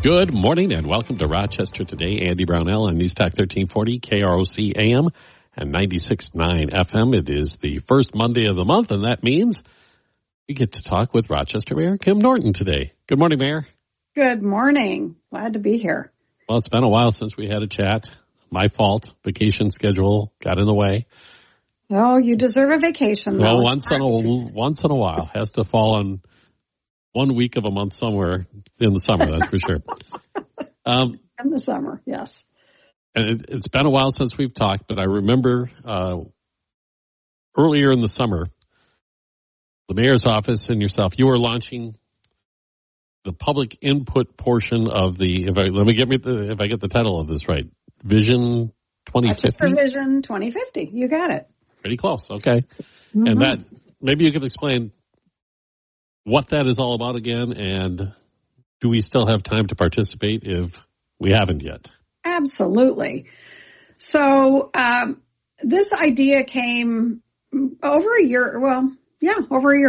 Good morning and welcome to Rochester Today. Andy Brownell on News Talk 1340, KROC AM and 96.9 FM. It is the first Monday of the month, and that means we get to talk with Rochester Mayor Kim Norton today. Good morning, Mayor. Good morning. Glad to be here. Well, it's been a while since we had a chat. My fault. Vacation schedule got in the way. Oh, you deserve a vacation. Well, once in a while. Has to fall on 1 week of a month somewhere in the summer, that's for sure. In the summer, yes. And it's been a while since we've talked, but I remember earlier in the summer, the mayor's office and yourself, you were launching the public input portion of the, if I get the title of this right, Vision 2050? Rochester Vision 2050. You got it. Pretty close, okay. Mm-hmm. And that, maybe you could explain what that is all about again, and do we still have time to participate if we haven't yet? Absolutely. So this idea came over a year ago,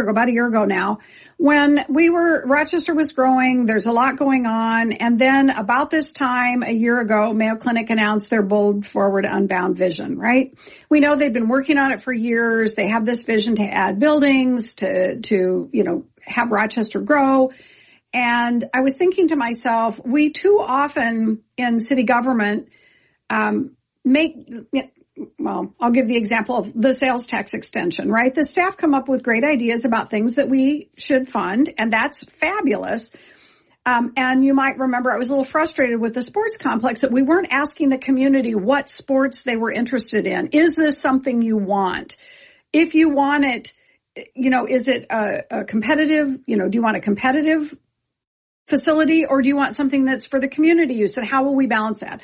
about a year ago now, when Rochester was growing. There's a lot going on. And then about this time a year ago, Mayo Clinic announced their Bold Forward Unbound vision, right? We know they've been working on it for years. They have this vision to add buildings, to have Rochester grow. And I was thinking to myself, we too often in city government I'll give the example of the sales tax extension, right? The staff come up with great ideas about things that we should fund, and that's fabulous. And you might remember I was a little frustrated with the sports complex that we weren't asking the community what sports they were interested in. Is this something you want? If you want it, is it a competitive, do you want a competitive facility, or do you want something that's for the community use? And how will we balance that?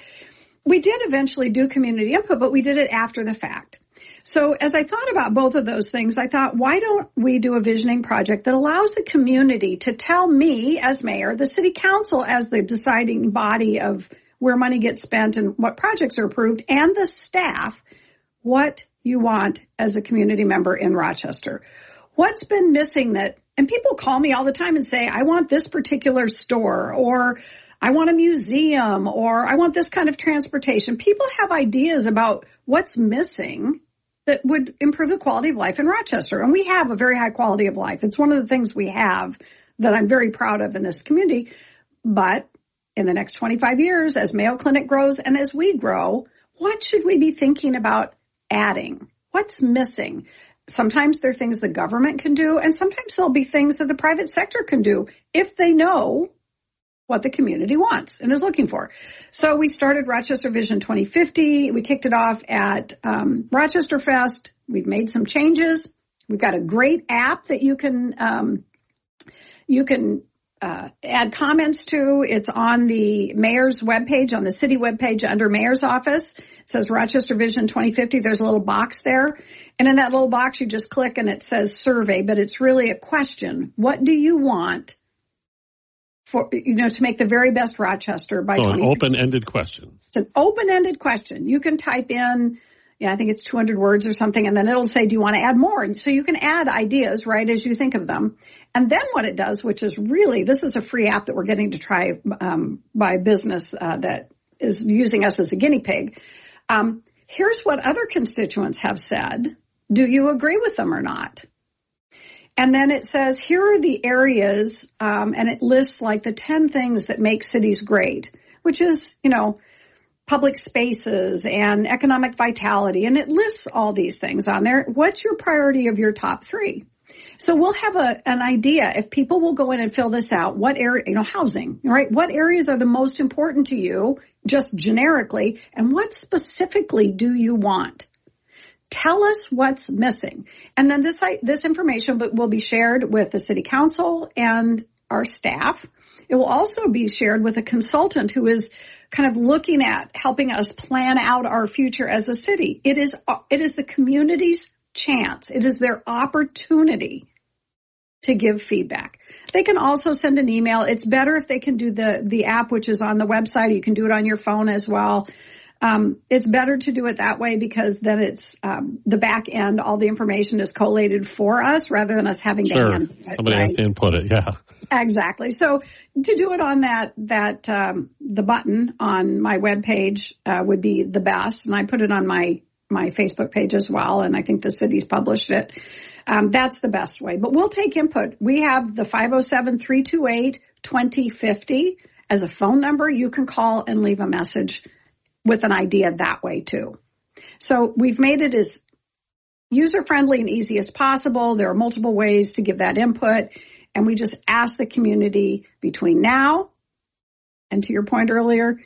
We did eventually do community input, but we did it after the fact. So as I thought about both of those things, I thought, why don't we do a visioning project that allows the community to tell me as mayor, the city council as the deciding body of where money gets spent and what projects are approved, and the staff, what you want as a community member in Rochester. What's been missing and people call me all the time and say, I want this particular store, or I want a museum, or I want this kind of transportation. People have ideas about what's missing that would improve the quality of life in Rochester. And we have a very high quality of life. It's one of the things we have that I'm very proud of in this community. But in the next 25 years, as Mayo Clinic grows and as we grow, what should we be thinking about adding? What's missing? Sometimes there are things the government can do, and sometimes there'll be things that the private sector can do if they know what the community wants and is looking for. So we started Rochester Vision 2050. We kicked it off at Rochester Fest. We've made some changes. We've got a great app that you can add comments to. It's on the mayor's webpage, on the city webpage under mayor's office. It says Rochester Vision 2050. There's a little box there. And in that little box, you just click and it says survey, but it's really a question. What do you want for, to make the very best Rochester by 2050? So an open-ended question. It's an open-ended question. You can type in, I think it's 200 words or something, and then it'll say, do you want to add more? And so you can add ideas right as you think of them. And then what it does, which is really, this is a free app that we're getting to try by a business that is using us as a guinea pig. Here's what other constituents have said. Do you agree with them or not? And then it says, here are the areas, and it lists like the 10 things that make cities great, which is, public spaces and economic vitality. And it lists all these things on there. What's your priority of your top 3? So we'll have an idea if people will go in and fill this out. What area, housing, right? What areas are the most important to you, just generically, and what specifically do you want? Tell us what's missing. And then this information will be shared with the city council and our staff. It will also be shared with a consultant who is kind of looking at helping us plan out our future as a city. It is the community's chance. It is their opportunity to give feedback. They can also send an email. It's better if they can do the app, which is on the website. You can do it on your phone as well. It's better to do it that way because then it's the back end, all the information is collated for us rather than us having to somebody has to input it, yeah. Exactly. So to do it on the button on my webpage would be the best. And I put it on my Facebook page as well. And I think the city's published it. That's the best way. But we'll take input. We have the 507-328-2050 as a phone number. You can call and leave a message with an idea that way too. So we've made it as user-friendly and easy as possible. There are multiple ways to give that input. And we just ask the community between now and, to your point earlier,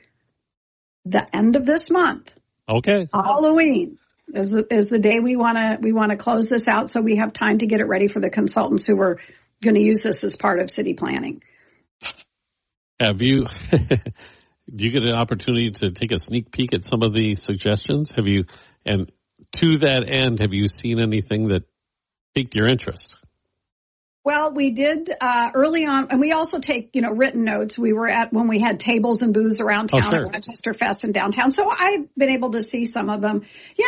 the end of this month. Okay. Halloween is the day we want to close this out, so we have time to get it ready for the consultants who are going to use this as part of city planning. Have you? Do you get an opportunity to take a sneak peek at some of the suggestions? Have you? And to that end, have you seen anything that piqued your interest? Well, we did early on, and we also take, written notes. We were at when we had tables and booths around town at Rochester Fest and downtown. So I've been able to see some of them. Yeah,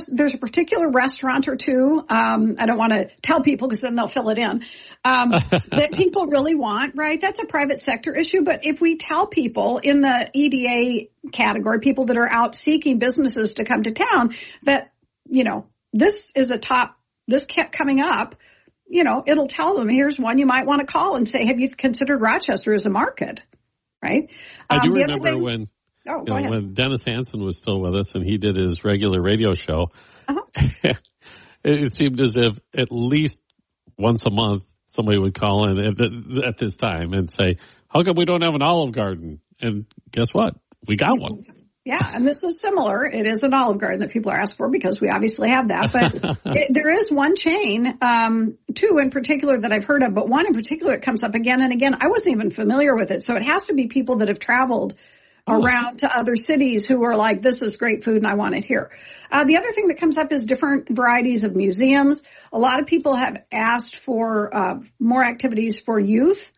there's a particular restaurant or two. I don't want to tell people because then they'll fill it in. That people really want, right? That's a private sector issue. But if we tell people in the EDA category, people that are out seeking businesses to come to town, that, this is this kept coming up. It'll tell them, here's one you might want to call and say, have you considered Rochester as a market? Right? I do remember when Dennis Hansen was still with us and he did his regular radio show. Uh-huh. It seemed as if at least once a month somebody would call in at this time and say, how come we don't have an Olive Garden? And guess what? We got one. Yeah, and this is similar. It is an Olive Garden that people are asked for because we obviously have that. But there is one chain, two in particular that I've heard of, but one in particular that comes up again and again. I wasn't even familiar with it. So it has to be people that have traveled around to other cities who are like, this is great food and I want it here. The other thing that comes up is different varieties of museums. A lot of people have asked for more activities for youth.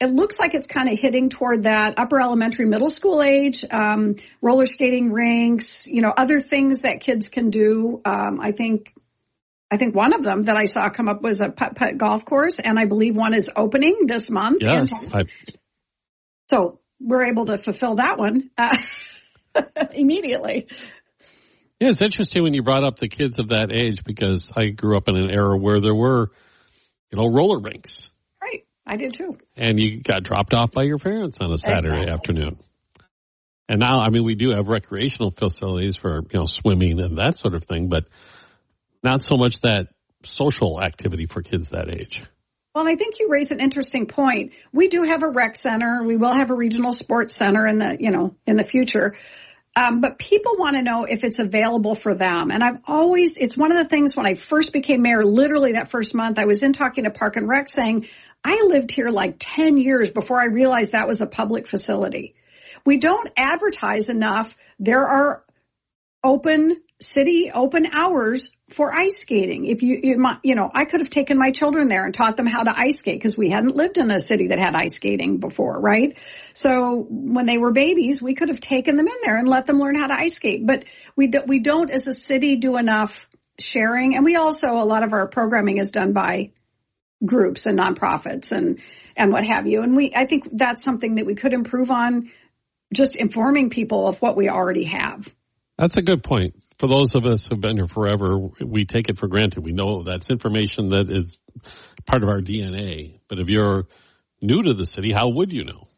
It looks like it's kind of hitting toward that upper elementary, middle school age, roller skating rinks, other things that kids can do. I think one of them that I saw come up was a putt-putt golf course, and I believe one is opening this month. Yes. So we're able to fulfill that one immediately. Yeah, it's interesting when you brought up the kids of that age because I grew up in an era where there were, roller rinks. I did too. And you got dropped off by your parents on a Saturday afternoon. And now, we do have recreational facilities for, swimming and that sort of thing, but not so much that social activity for kids that age. Well, and I think you raise an interesting point. We do have a rec center. We will have a regional sports center in the future. But people want to know if it's available for them. And it's one of the things when I first became mayor, literally that first month, I was in talking to Park and Rec saying, I lived here like 10 years before I realized that was a public facility. We don't advertise enough. There are open hours for ice skating. If I could have taken my children there and taught them how to ice skate because we hadn't lived in a city that had ice skating before, right? So when they were babies, we could have taken them in there and let them learn how to ice skate. But we don't as a city do enough sharing. And we also, a lot of our programming is done by groups and nonprofits and what have you. And I think that's something that we could improve on, just informing people of what we already have. That's a good point. For those of us who've been here forever, we take it for granted. We know that's information that is part of our DNA. But if you're new to the city, how would you know?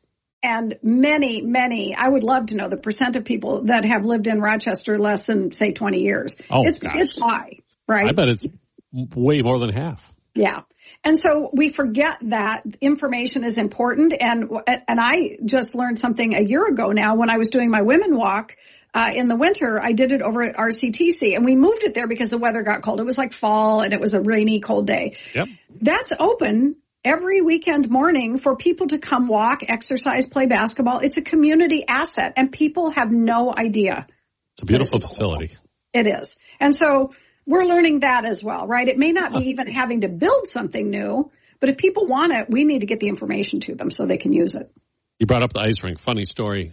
And many, I would love to know the percent of people that have lived in Rochester less than, say, 20 years. Oh, it's high, right? I bet it's way more than half. Yeah. And so we forget that information is important. And I just learned something a year ago now when I was doing my women walk in the winter. I did it over at RCTC, and we moved it there because the weather got cold. It was like fall, and it was a rainy, cold day. Yep. That's open every weekend morning for people to come walk, exercise, play basketball. It's a community asset, and people have no idea. It's a beautiful facility. It is. And so we're learning that as well, right? It may not be even having to build something new, but if people want it, we need to get the information to them so they can use it. You brought up the ice rink. Funny story.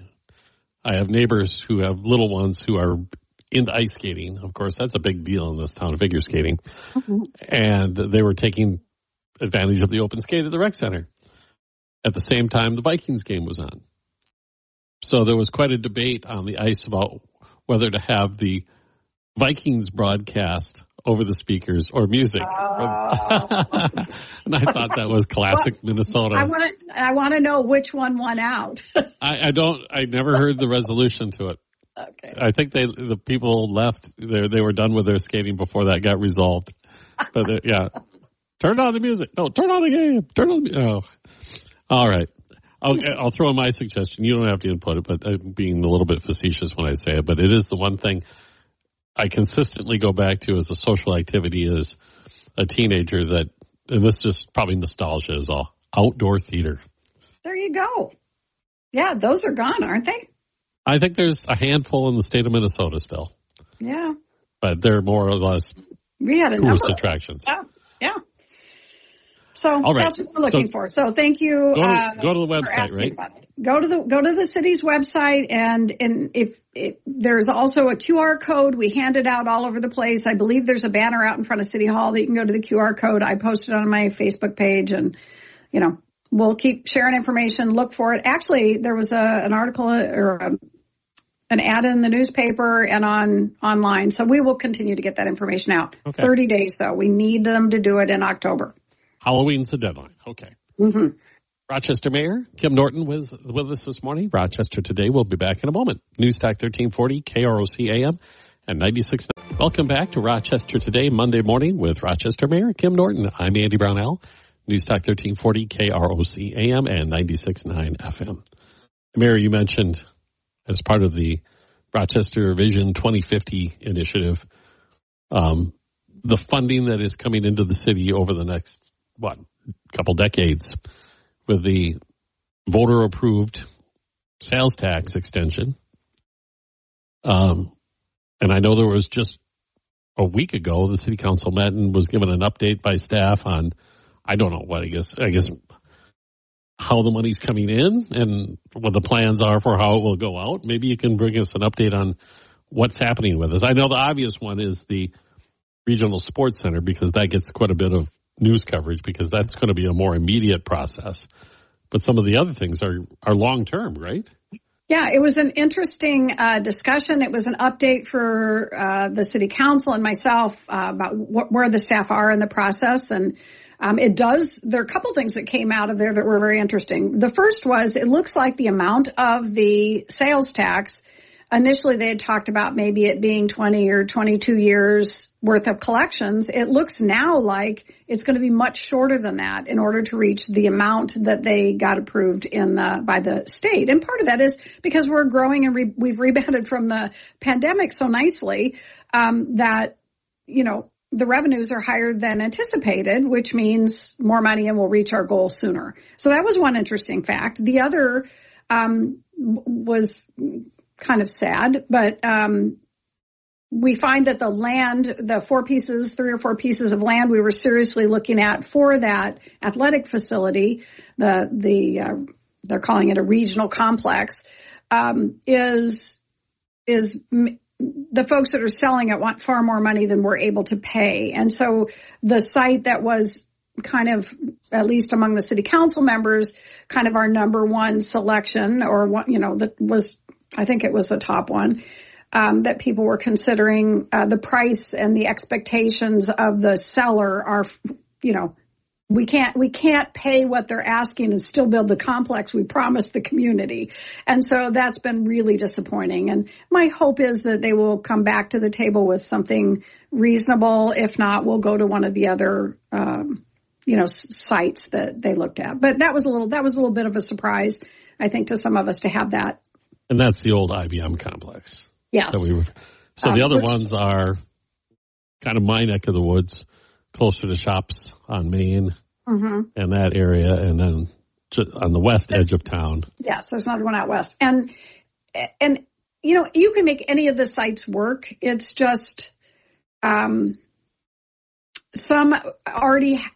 I have neighbors who have little ones who are into ice skating. Of course, that's a big deal in this town, figure skating. Mm-hmm. And they were taking advantage of the open skate at the rec center. At the same time, the Vikings game was on. So there was quite a debate on the ice about whether to have the Vikings broadcast over the speakers or music. And I thought that was classic Minnesota. I want to know which one won out. I never heard the resolution to it. Okay. I think the people left. They were done with their skating before that got resolved. But yeah, turn on the music. No, turn on the game. Turn on the. Oh, all right. I'll throw in my suggestion. You don't have to input it, but I'm being a little bit facetious when I say it. But it is the one thing I consistently go back to as a social activity as a teenager that, and this just probably nostalgia is all, outdoor theater. There you go. Yeah, those are gone, aren't they? I think there's a handful in the state of Minnesota still. Yeah. But they're more or less tourist attractions. Yeah. So that's what we're looking for. So thank you. Go to the website, right? Go to the city's website, and if there's also a QR code, we hand it out all over the place. I believe there's a banner out in front of City Hall that you can go to the QR code. I posted on my Facebook page, and we'll keep sharing information. Look for it. Actually, there was an article or an ad in the newspaper and online. So we will continue to get that information out. Okay. 30 days though. We need them to do it in October. Halloween's the deadline. Okay. Mm-hmm. Rochester Mayor Kim Norton was with us this morning. Rochester Today. We'll be back in a moment. News Talk 1340, KROC AM and 96. Welcome back to Rochester Today, Monday morning with Rochester Mayor Kim Norton. I'm Andy Brownell. News Talk 1340, KROC AM and 96.9 FM. Mayor, you mentioned as part of the Rochester Vision 2050 initiative, the funding that is coming into the city over the next couple decades with the voter-approved sales tax extension. And I know there was just a week ago, the city council met and was given an update by staff on, I don't know what, I guess how the money's coming in and what the plans are for how it will go out. Maybe you can bring us an update on what's happening with this. I know the obvious one is the regional sports center because that gets quite a bit of news coverage because that's going to be a more immediate process. But some of the other things are long-term, right? Yeah, it was an interesting discussion. It was an update for the city council and myself about where the staff are in the process. And there are a couple things that came out of there that were very interesting. The first was it looks like the amount of the sales tax, initially they had talked about maybe it being 20 or 22 years worth of collections. It looks now like it's going to be much shorter than that in order to reach the amount that they got approved by the state. And part of that is because we're growing and we've rebounded from the pandemic so nicely that, the revenues are higher than anticipated, which means more money and we'll reach our goal sooner. So that was one interesting fact. The other was kind of sad, but we find that the land, the 3 or 4 pieces of land we were seriously looking at for that athletic facility, they're calling it a regional complex, is the folks that are selling it want far more money than we're able to pay. And so the site that was kind of, at least among the city council members, kind of our number one selection that was, I think it was the top one, that people were considering, the price and the expectations of the seller are, we can't pay what they're asking and still build the complex we promised the community. And so that's been really disappointing. And my hope is that they will come back to the table with something reasonable. If not, we'll go to one of the other, sites that they looked at. But that was a little bit of a surprise, I think, to some of us to have that. And that's the old IBM complex. Yes. So the other ones are kind of my neck of the woods, closer to shops on Main and that area, and then on the west edge of town. Yes, there's another one out west. And you can make any of the sites work. It's just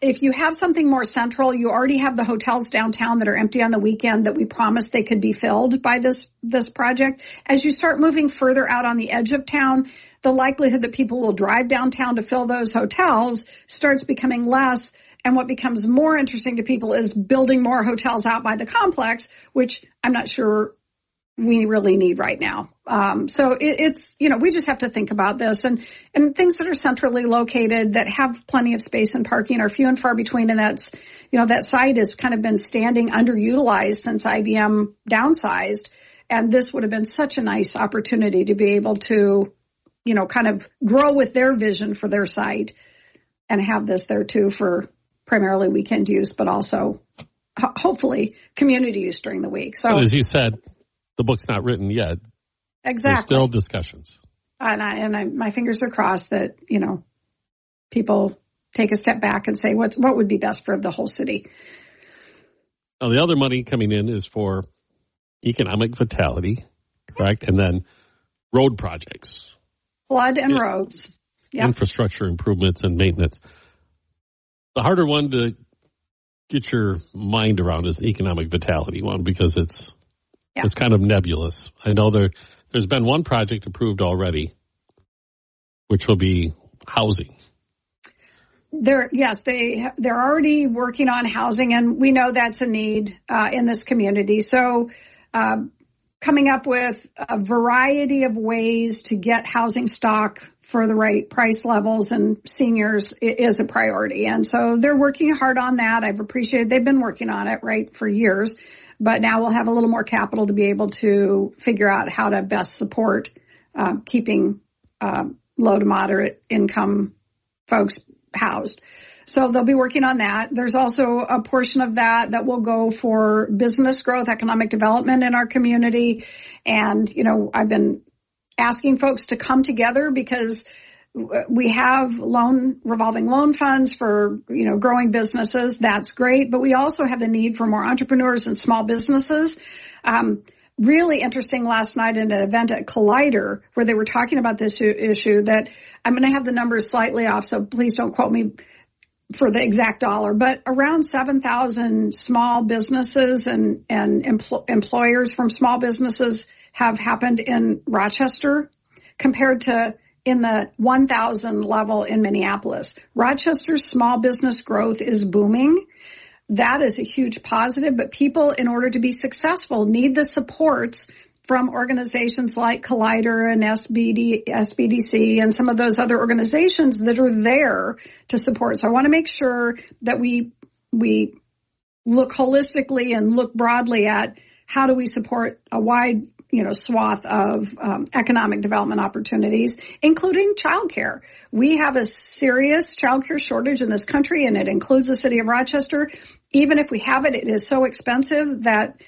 if you have something more central, you already have the hotels downtown that are empty on the weekend that we promised they could be filled by this project. As you start moving further out on the edge of town, the likelihood that people will drive downtown to fill those hotels starts becoming less. And what becomes more interesting to people is building more hotels out by the complex, which I'm not sure we really need right now. So it's, we just have to think about this, and things that are centrally located that have plenty of space and parking are few and far between. And that's, that site has kind of been standing underutilized since IBM downsized. And this would have been such a nice opportunity to be able to, kind of grow with their vision for their site and have this there too for primarily weekend use, but also hopefully community use during the week. So but as you said, the book's not written yet. Exactly. There's still discussions. And my fingers are crossed that, people take a step back and say, what would be best for the whole city? Now, the other money coming in is for economic vitality, correct? And then road projects. Flood and roads. Yep. Infrastructure improvements and maintenance. The harder one to get your mind around is the economic vitality one, because it's kind of nebulous. I know there's been one project approved already, which will be housing. They're already working on housing, and we know that's a need in this community. So coming up with a variety of ways to get housing stock for the right price levels and seniors is a priority. And so they're working hard on that. I've appreciated they've been working on it, right, for years. But now we'll have a little more capital to be able to figure out how to best support keeping low to moderate income folks housed. So they'll be working on that. There's also a portion of that will go for business growth, economic development in our community. And, I've been asking folks to come together because we have revolving loan funds for, growing businesses. That's great. But we also have the need for more entrepreneurs and small businesses. Really interesting last night in an event at Collider where they were talking about this issue that I'm going to have the numbers slightly off, so please don't quote me for the exact dollar, but around 7,000 small businesses and employers from small businesses have happened in Rochester compared to in the 1,000 level in Minneapolis. Rochester's small business growth is booming. That is a huge positive, but people, in order to be successful, need the supports from organizations like Collider and SBDC and some of those other organizations that are there to support. So I want to make sure that we look holistically and look broadly at how do we support a wide, swath of economic development opportunities, including childcare. We have a serious childcare shortage in this country, and it includes the city of Rochester. Even if we have it, it is so expensive that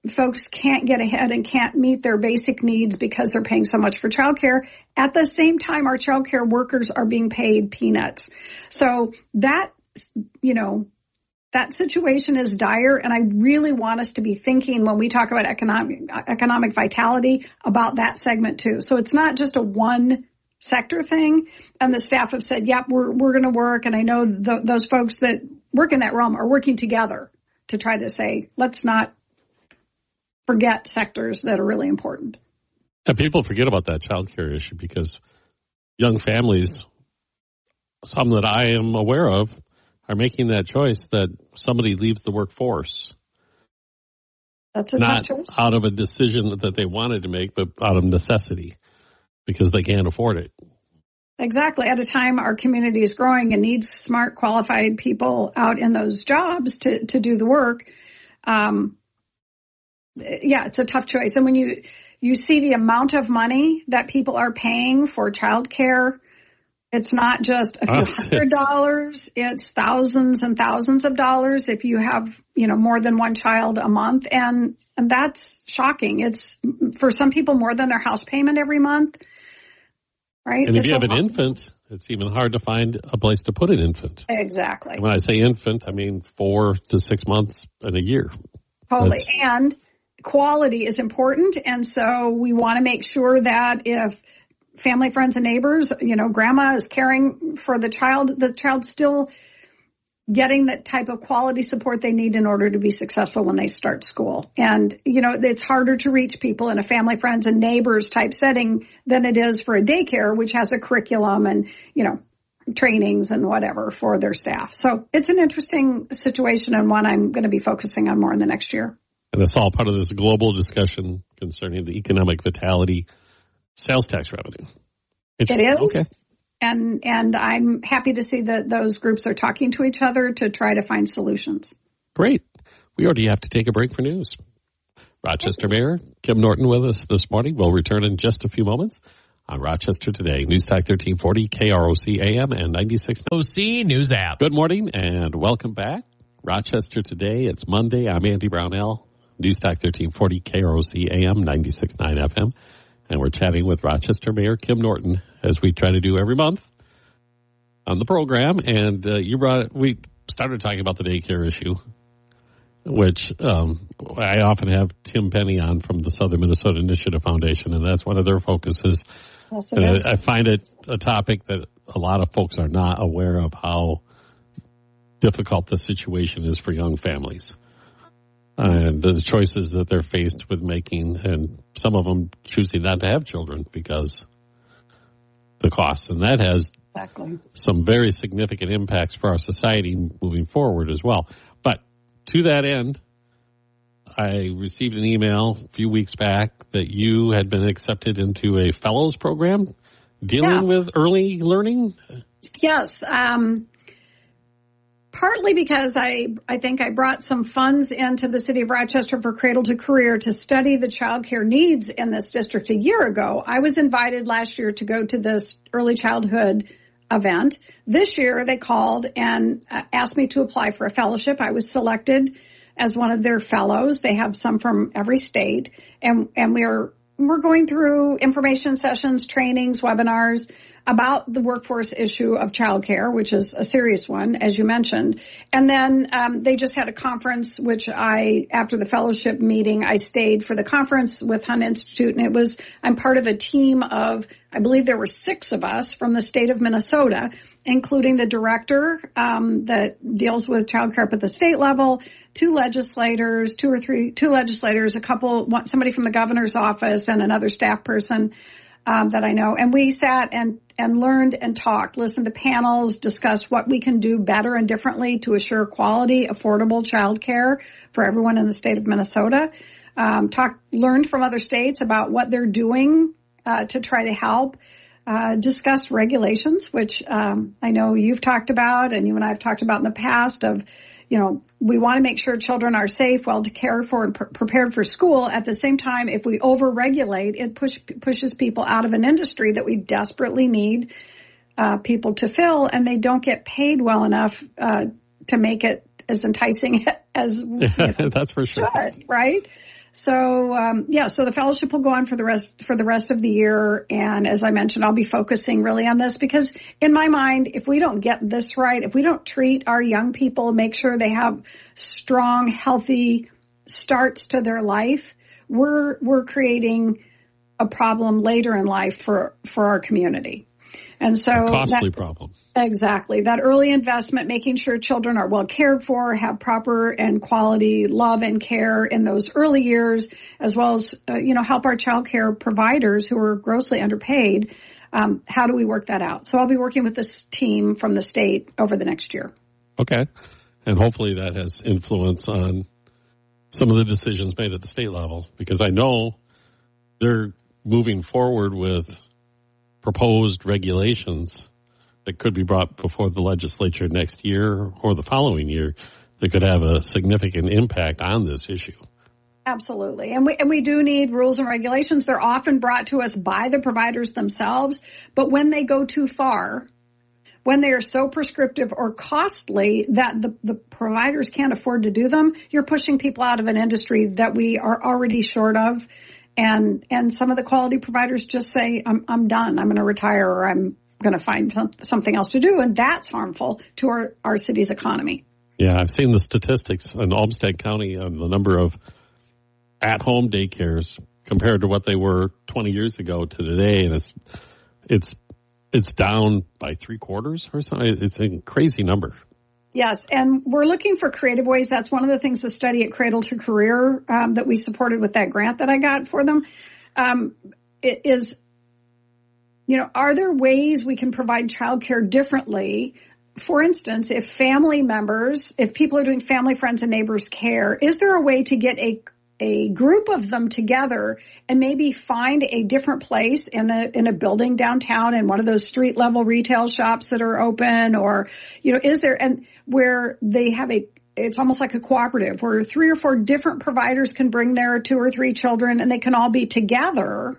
folks can't get ahead and can't meet their basic needs because they're paying so much for childcare. At the same time, our childcare workers are being paid peanuts. So that, that situation is dire, and I really want us to be thinking when we talk about economic vitality about that segment too. So it's not just a one sector thing. And the staff have said, yep, we're going to work. And I know those folks that work in that realm are working together to try to say, let's not forget sectors that are really important. And people forget about that child care issue because young families, some that I am aware of, are making that choice that somebody leaves the workforce. That's a tough choice. Not out of a decision that they wanted to make, but out of necessity because they can't afford it. Exactly. At a time our community is growing and needs smart, qualified people out in those jobs to do the work. It's a tough choice. And when you see the amount of money that people are paying for childcare, it's not just a few $100s, it's thousands and thousands of dollars if you have, more than one child a month. And that's shocking. It's for some people more than their house payment every month. Right? And if you have an infant, it's even hard to find a place to put an infant. Exactly. And when I say infant, I mean 4 to 6 months in a year. Totally. And quality is important. And so we want to make sure that if family, friends, and neighbors, grandma is caring for the child's still getting the type of quality support they need in order to be successful when they start school. And, it's harder to reach people in a family, friends, and neighbors type setting than it is for a daycare, which has a curriculum and, trainings and whatever for their staff. So it's an interesting situation and one I'm going to be focusing on more in the next year. And that's all part of this global discussion concerning the economic vitality sales tax revenue. It is. Okay. And I'm happy to see that those groups are talking to each other to try to find solutions. Great. We already have to take a break for news. Rochester Mayor Kim Norton with us this morning. We'll return in just a few moments on Rochester Today. News Talk 1340, KROC AM and 96. OC News App. Good morning and welcome back. Rochester Today. It's Monday. I'm Andy Brownell. News Talk 1340, KROC AM 96.9 FM. And we're chatting with Rochester Mayor Kim Norton, as we try to do every month on the program. And we started talking about the daycare issue, which I often have Tim Penny on from the Southern Minnesota Initiative Foundation, and that's one of their focuses. Yes, and I find it a topic that a lot of folks are not aware of how difficult the situation is for young families. And the choices that they're faced with making, and some of them choosing not to have children because the costs. And that has some very significant impacts for our society moving forward as well. But to that end, I received an email a few weeks back that you had been accepted into a fellows program dealing with early learning. Yes. Partly because I think I brought some funds into the city of Rochester for Cradle to Career to study the child care needs in this district a year ago. I was invited last year to go to this early childhood event. This year they called and asked me to apply for a fellowship. I was selected as one of their fellows. They have some from every state, and we're going through information sessions, trainings, webinars about the workforce issue of childcare, which is a serious one, as you mentioned. And then they just had a conference, which after the fellowship meeting, I stayed for the conference with Hunt Institute, and I'm part of a team of, I believe there were 6 of us from the state of Minnesota, including the director that deals with childcare up at the state level, 2 legislators, somebody from the governor's office, and another staff person that I know. And we sat and learned and talked, listened to panels, discussed what we can do better and differently to assure quality, affordable childcare for everyone in the state of Minnesota. Learned from other states about what they're doing to try to help. Discussed regulations, which I know you've talked about and you and I have talked about in the past of, we want to make sure children are safe, well cared for, and prepared for school. At the same time, if we over-regulate, it pushes people out of an industry that we desperately need people to fill, and they don't get paid well enough to make it as enticing as that's for sure. Should, right? So, so the fellowship will go on for the rest of the year. And as I mentioned, I'll be focusing really on this because in my mind, if we don't get this right, if we don't treat our young people, make sure they have strong, healthy starts to their life, we're creating a problem later in life for our community. And so a costly problem. Exactly. That early investment, making sure children are well cared for, have proper and quality love and care in those early years, as well as, help our child care providers who are grossly underpaid. How do we work that out? So I'll be working with this team from the state over the next year. Okay. And hopefully that has influence on some of the decisions made at the state level, because I know they're moving forward with proposed regulations that could be brought before the legislature next year or the following year that could have a significant impact on this issue. Absolutely. And we do need rules and regulations. They're often brought to us by the providers themselves, but when they go too far, when they are so prescriptive or costly that the providers can't afford to do them, you're pushing people out of an industry that we are already short of. And some of the quality providers just say, I'm done. I'm going to retire, or I'm going to find something else to do. And that's harmful to our city's economy. Yeah, I've seen the statistics in Olmsted County on the number of at-home daycares compared to what they were 20 years ago to today. And it's down by 3/4 or something. It's a crazy number. Yes, and we're looking for creative ways. That's one of the things to study at Cradle to Career that we supported with that grant that I got for them. It is are there ways we can provide childcare differently? For instance, if people are doing family, friends, and neighbors care, is there a way to get a group of them together and maybe find a different place in a building downtown, in one of those street level retail shops that are open, or, is there, and where they have it's almost like a cooperative where 3 or 4 different providers can bring their 2 or 3 children and they can all be together,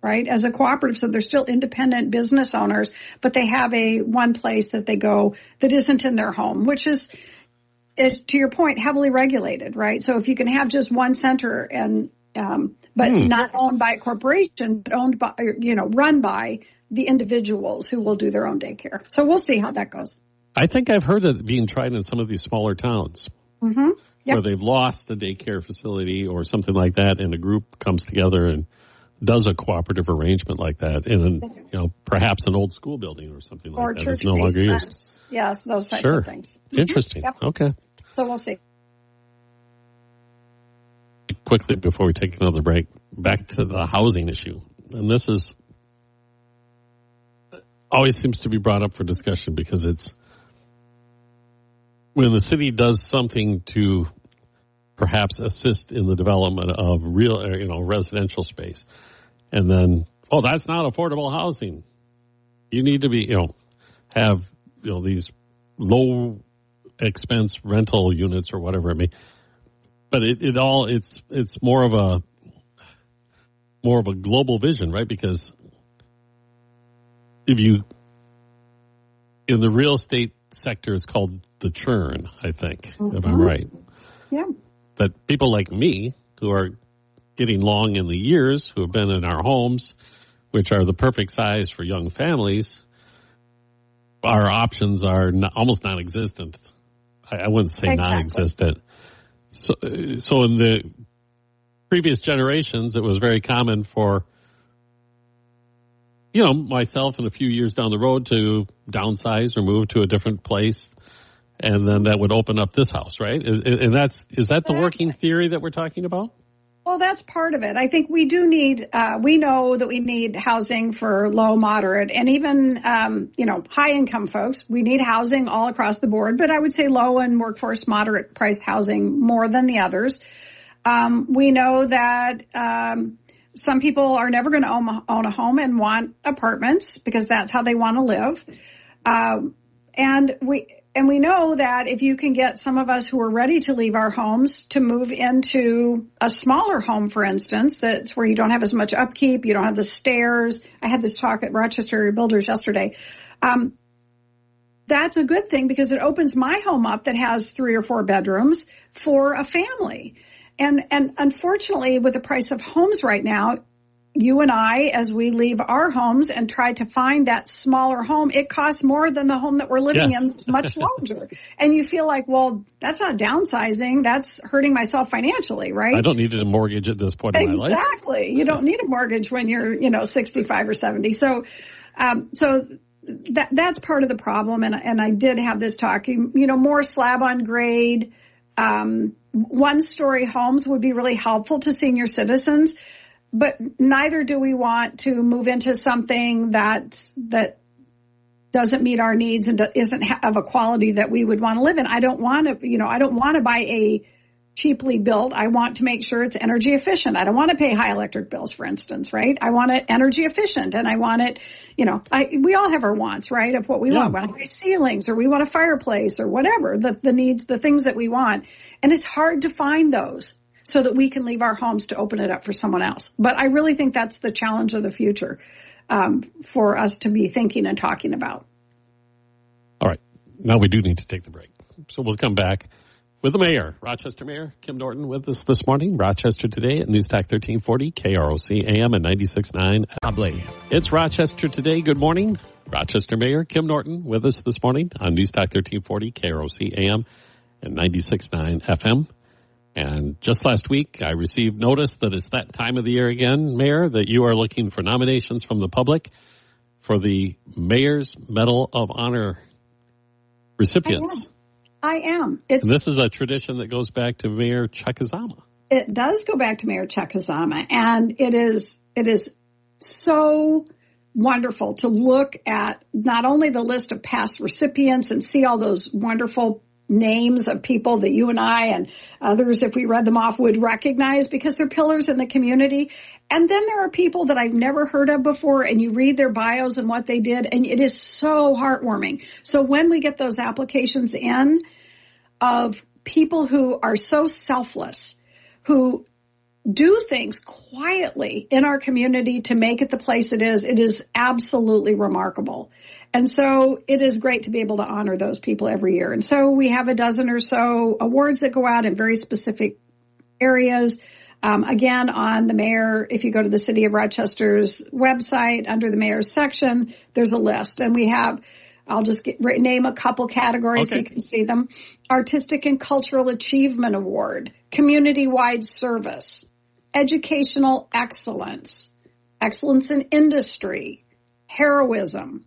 right, as a cooperative. So they're still independent business owners, but they have one place that they go that isn't in their home, which is, to your point, heavily regulated, right? So if you can have just one center and, but not owned by a corporation, but owned by, run by the individuals who will do their own daycare. So we'll see how that goes. I think I've heard it being tried in some of these smaller towns where they've lost a daycare facility or something like that, and a group comes together and does a cooperative arrangement like that in, perhaps an old school building or something like that. It's no longer used. Yes, those types of things. Interesting. Yep. Okay. So we'll see. Quickly, before we take another break, back to the housing issue. And this always seems to be brought up for discussion because it's when the city does something to perhaps assist in the development of real, residential space. And then, that's not affordable housing. You need to be, have, these low expense rental units or whatever it may. But it's more of a global vision, right? Because in the real estate sector, it's called the churn, I think, if I'm right. Yeah. That people like me, who are getting long in the years, who have been in our homes, which are the perfect size for young families, our options are almost non-existent. I wouldn't say non-existent. So in the previous generations, it was very common for, myself and a few years down the road to downsize or move to a different place. And then that would open up this house, right? And is that the working theory that we're talking about? Well, that's part of it. I think we do need, we know that we need housing for low, moderate, and even, high income folks. We need housing all across the board, but I would say low and workforce moderate priced housing more than the others. We know that, some people are never going to own a home and want apartments because that's how they want to live. And we know that if you can get some of us who are ready to leave our homes to move into a smaller home, for instance, that's where you don't have as much upkeep, you don't have the stairs. I had this talk at Rochester Builders yesterday. That's a good thing because it opens my home up that has 3 or 4 bedrooms for a family. And unfortunately, with the price of homes right now, you and I, as we leave our homes and try to find that smaller home, it costs more than the home that we're living in. It's much larger. And you feel like, well, that's not downsizing. That's hurting myself financially, right? I don't need a mortgage at this point in my life. Exactly. You don't need a mortgage when you're, 65 or 70. So that's part of the problem. And I did have this talk, more slab on grade, 1-story homes would be really helpful to senior citizens. But neither do we want to move into something that doesn't meet our needs and isn't of a quality that we would want to live in. I don't want to buy a cheaply built. I want to make sure it's energy efficient. I don't want to pay high electric bills, for instance, right? I want it energy efficient, and I want it, we all have our wants, right, of what we want. We want high ceilings, or we want a fireplace, or whatever, the needs, the things that we want. And it's hard to find those so that we can leave our homes to open it up for someone else. But I really think that's the challenge of the future for us to be thinking and talking about. All right. Now we do need to take the break. So we'll come back with the mayor, Rochester Mayor Kim Norton, with us this morning. Rochester Today at News Talk 1340, KROC AM and 96.9. It's Rochester Today. Good morning. Rochester Mayor Kim Norton with us this morning on News Talk 1340, KROC AM and 96.9 FM. And just last week, I received notice that it's that time of the year again, Mayor, that you are looking for nominations from the public for the Mayor's Medal of Honor recipients. I am. And this is a tradition that goes back to Mayor Chakazama. It does go back to Mayor Chakazama, and it is so wonderful to look at not only the list of past recipients and see all those wonderful names of people that you and I and others, if we read them off, would recognize because they're pillars in the community. And then there are people that I've never heard of before, and you read their bios and what they did, and it is so heartwarming. So when we get those applications in of people who are so selfless, who do things quietly in our community to make it the place it is absolutely remarkable. And so it is great to be able to honor those people every year. And so we have a dozen or so awards that go out in very specific areas. Again, on the mayor, if you go to the City of Rochester's website, under the mayor's section, there's a list. And we have, I'll just name a couple categories so you can see them. Artistic and Cultural Achievement Award, Community-Wide Service, Educational Excellence, Excellence in Industry, Heroism,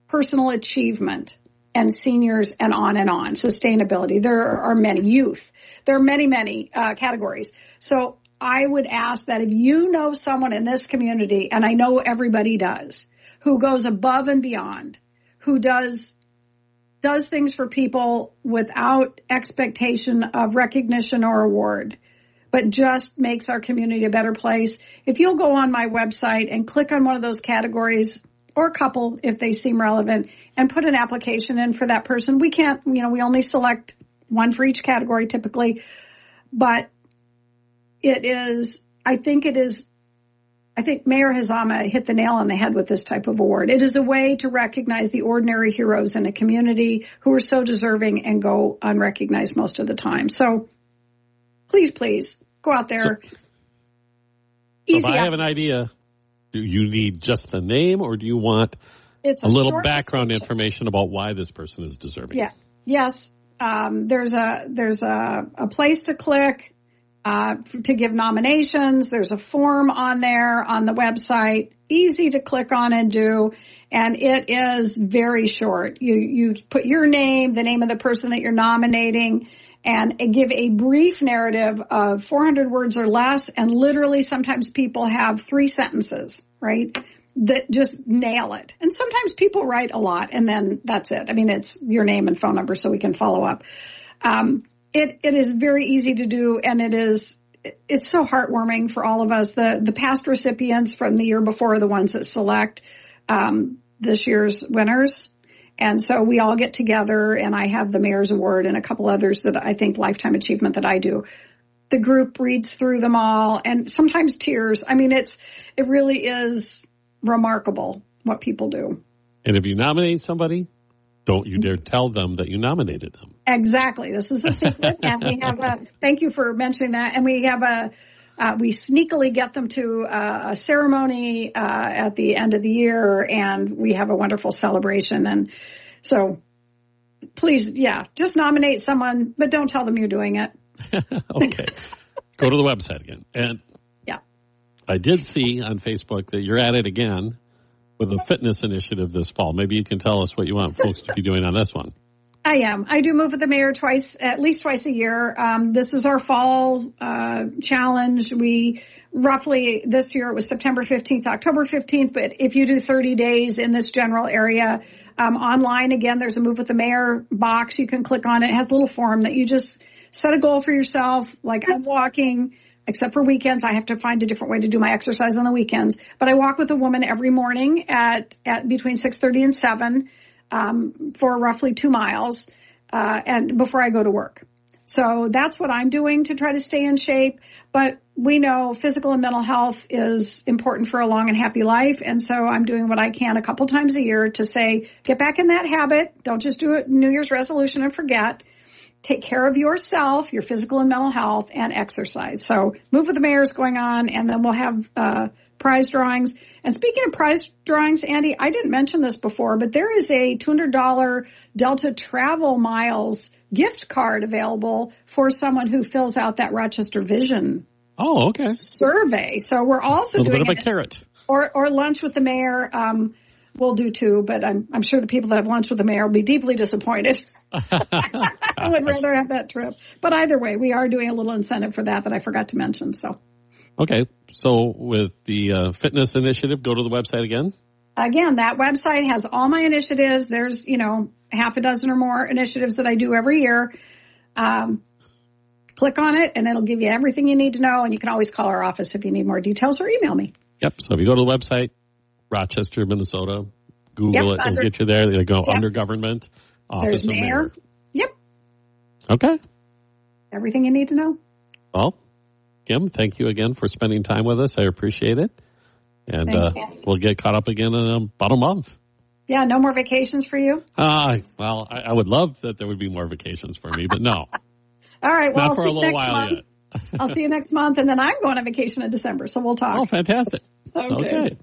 Personal Achievement, and Seniors, and on, Sustainability. There are many. Youth. There are many categories. So I would ask that if you know someone in this community, and I know everybody does, who goes above and beyond, who does things for people without expectation of recognition or award, but just makes our community a better place. If you'll go on my website and click on one of those categories, or a couple if they seem relevant, and put an application in for that person. We can't, we only select one for each category typically, but I think Mayor Hazama hit the nail on the head with this type of award. It is a way to recognize the ordinary heroes in a community who are so deserving and go unrecognized most of the time. So please go out there. So if I have an idea, do you need just the name, or do you want a little background information about why this person is deserving? Yeah. Yes. There's a place to click to give nominations. There's a form on there on the website, easy to click on and do, and it is very short. You put your name, the name of the person that you're nominating, and give a brief narrative of 400 words or less, and literally sometimes people have 3 sentences, right, that just nail it. And sometimes people write a lot, and then that's it. I mean, it's your name and phone number so we can follow up. It is very easy to do, and it's so heartwarming for all of us. The past recipients from the year before are the ones that select this year's winners. And so we all get together, and I have the Mayor's Award and a couple others that I think Lifetime Achievement that I do. The group reads through them all, and sometimes tears. I mean, it really is remarkable what people do. And if you nominate somebody, don't you dare tell them that you nominated them. Exactly. This is a secret. And we have thank you for mentioning that. And we have we sneakily get them to a ceremony at the end of the year, and we have a wonderful celebration. And so please, just nominate someone, but don't tell them you're doing it. Okay. Go to the website again. And I did see on Facebook that you're at it again with a fitness initiative this fall. Maybe you can tell us what you want folks to be doing on this one. I am. I do Move with the Mayor at least twice a year. This is our fall challenge. We roughly, this year it was September 15th, October 15th, but if you do 30 days in this general area, online, again, there's a Move with the Mayor box. You can click on it. It has a little form that you just set a goal for yourself, like I'm walking. Except for weekends, I have to find a different way to do my exercise on the weekends. But I walk with a woman every morning at between 6:30 and 7 for roughly 2 miles, and before I go to work. So that's what I'm doing to try to stay in shape. But we know physical and mental health is important for a long and happy life, and so I'm doing what I can a couple times a year to say, get back in that habit. Don't just do it New Year's resolution and forget. Take care of yourself, your physical and mental health, and exercise. So Move with the Mayor is going on, and then we'll have prize drawings. And speaking of prize drawings, Andy, I didn't mention this before, but there is a $200 Delta Travel Miles gift card available for someone who fills out that Rochester Vision survey. So we're also doing a little bit of a carrot. Or lunch with the mayor. We'll do too, but I'm sure the people that have lunch with the mayor will be deeply disappointed. I would rather have that trip. But either way, we are doing a little incentive for that I forgot to mention. So, okay. So with the fitness initiative, go to the website again. Again, that website has all my initiatives. There's, half a dozen or more initiatives that I do every year. Click on it, and it'll give you everything you need to know. And you can always call our office if you need more details or email me. Yep. So if you go to the website, Rochester, Minnesota, Google it, it'll get you there. They go under government, office of mayor. Yep. Okay. Everything you need to know. Well, Kim, thank you again for spending time with us. I appreciate it. And we'll get caught up again in about a month. Yeah, no more vacations for you? Well, I would love that there would be more vacations for me, but no. All right, well, Not for a little while yet. I'll see you next month, and then I'm going on vacation in December, so we'll talk. Oh, fantastic. Okay.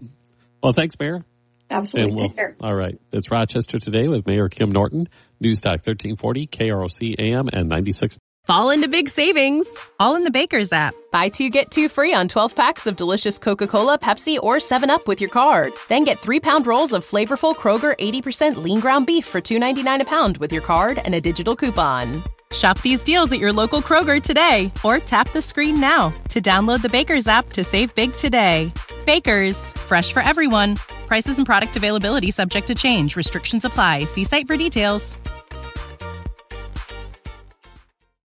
Well, thanks, Mayor. Absolutely. Take care. All right. It's Rochester Today with Mayor Kim Norton. News Talk 1340, KROC AM and 96. Fall into big savings, all in the Baker's app. Buy 2, get 2 free on 12 packs of delicious Coca-Cola, Pepsi, or 7-Up with your card. Then get 3-pound rolls of flavorful Kroger 80% lean ground beef for $2.99 a pound with your card and a digital coupon. Shop these deals at your local Kroger today, or tap the screen now to download the Baker's app to save big today. Baker's, fresh for everyone. Prices and product availability subject to change. Restrictions apply. See site for details.